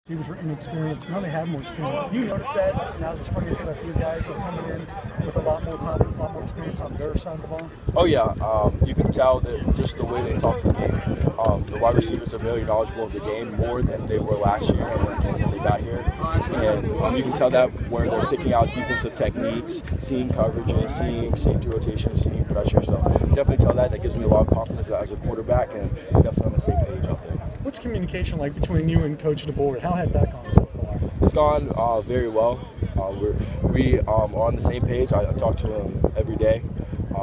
Receivers were inexperienced. Now they have more experience. Do you notice that now that spring is here, that these guys are coming in with a lot more confidence, a lot more experience on their side of the ball? Oh yeah, you can tell that just the way they talk the game. The wide receivers are very knowledgeable of the game more than they were last year when they got here, and you can tell that where they're picking out defensive techniques, seeing coverages, seeing safety rotations, seeing pressure. So you definitely tell that. That gives me a lot of confidence as a quarterback, and we're definitely on the same page out there. What's communication like between you and Coach DeBoer? How has that gone so far? It's gone very well. We are on the same page. I talk to him every day.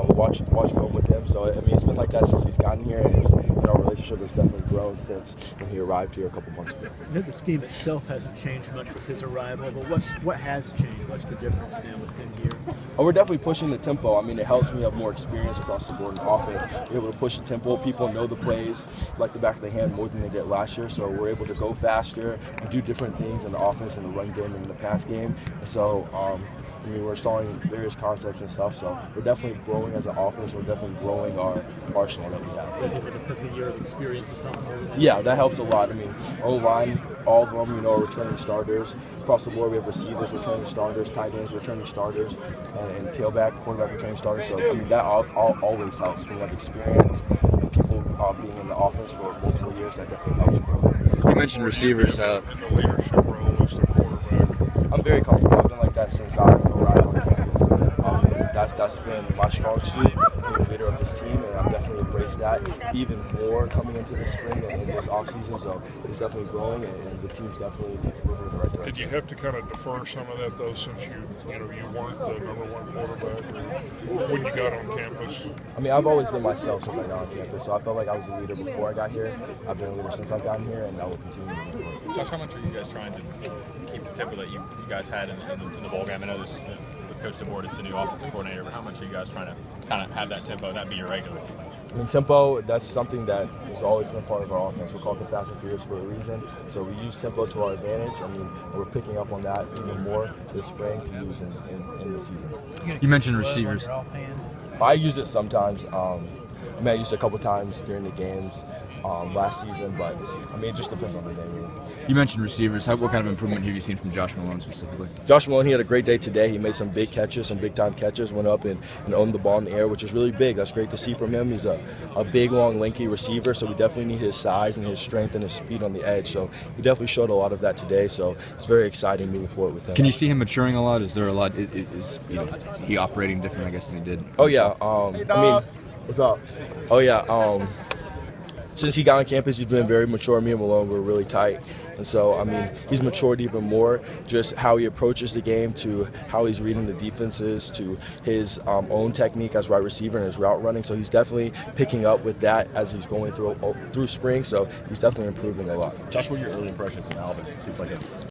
Watch film with him. So I mean, it's been like that since he's gotten here, and our relationship has definitely grown since when he arrived here a couple months ago. The scheme itself hasn't changed much with his arrival, but what has changed? What's the difference now with him here? We're definitely pushing the tempo. I mean, it helps when you have more experience across the board in offense. You're able to push the tempo. People know the plays like the back of their hand more than they did last year. So we're able to go faster and do different things in the offense, in the run game, and in the pass game. And so, I mean, we're installing various concepts and stuff. So we're definitely growing as an offense. We're definitely growing our arsenal that we have. It's because of the year of experience is not more than Yeah, that helps a lot. I mean, O-line, all of them, are returning starters. Across the board, we have receivers returning starters, tight ends returning starters, and tailback, quarterback returning starters. So, I mean, that always helps. When you have experience and people being in the offense for multiple years, that definitely helps. You mentioned receivers. In the leadership role as the quarterback. I'm very comfortable. I've been like that since I arrived on campus. That's been my strong suit, being the leader of this team, and I've definitely embraced that even more coming into this spring and this offseason. So it's definitely growing, and the team's definitely moving in the right direction. Did you have to kind of defer some of that though, since you weren't the number one quarterback when you got on campus? I mean, I've always been myself since I got on campus, so I felt like I was a leader before I got here. I've been a leader since I've gotten here, and I will continue to be a leader. Josh, how much are you guys trying to keep the tempo that you guys had in the bowl game? I know this with Coach DeBoer, it's the new offensive coordinator, but how much are you guys trying to kind of have that tempo, that be your regular? I mean, tempo, that's something that has always been part of our offense. We're called the Fast and Furious for a reason. So we use tempo to our advantage. I mean, we're picking up on that even more this spring to use in the season. You mentioned receivers. I use it sometimes. I mean, I used it a couple times during the games last season, but I mean, it just depends on the day, really. You mentioned receivers. What kind of improvement have you seen from Josh Malone specifically? Josh Malone, he had a great day today. He made some big catches, some big-time catches, went up and owned the ball in the air, which is really big. That's great to see from him. He's a big, long, lanky receiver, so we definitely need his size and his strength and his speed on the edge. So he definitely showed a lot of that today, so it's very exciting moving forward with him. Can you see him maturing a lot? Is there a lot? Is he operating different, I guess, than he did? Oh, yeah. I mean, what's up? Oh, yeah. Since he got on campus, he's been very mature. Me and Malone were really tight. And so, I mean, he's matured even more, just how he approaches the game, to how he's reading the defenses, to his own technique as wide receiver and his route running. So he's definitely picking up with that as he's going through spring. So he's definitely improving a lot. Josh, what are your early impressions in Alvin? It seems like it's